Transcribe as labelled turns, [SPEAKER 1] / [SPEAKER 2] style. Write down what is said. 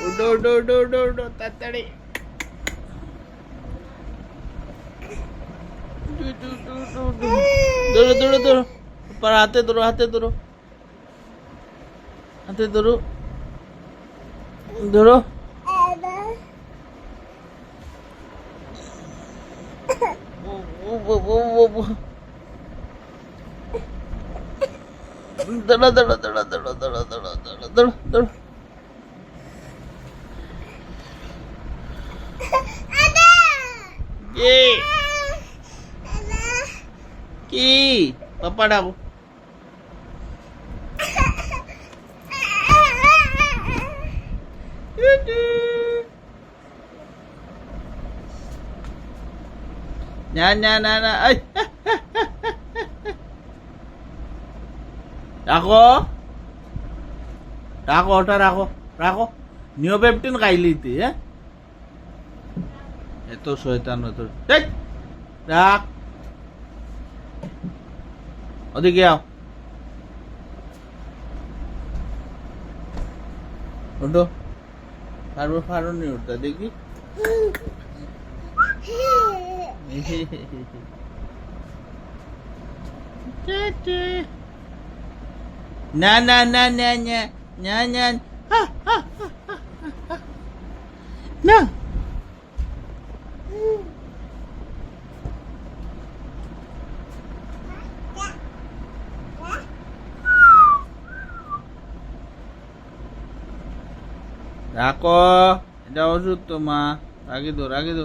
[SPEAKER 1] উঠো উঠো উঠো উঠো উঠো তাড়াতাড়ি ধরো ধরো ধরো পার হাতে ধরো হাতে ধরো হাতে ধরো ধরো ধরো ধরো ধরো ধরো ধরো ধরো ধরো ধরো ধরো কি পাপা ডাকো না না না না রাখো রাখো ওটা রাখো রাখো নিওপেপটিন খাইলি তুই হ্যাঁ এত শয়তান তোর রাখ ওদিকে আও ওঠো পারবো পারো নি ওটা দেখি না না না না না না না না রাখো এটা ওষুধ তো মা রাখি দো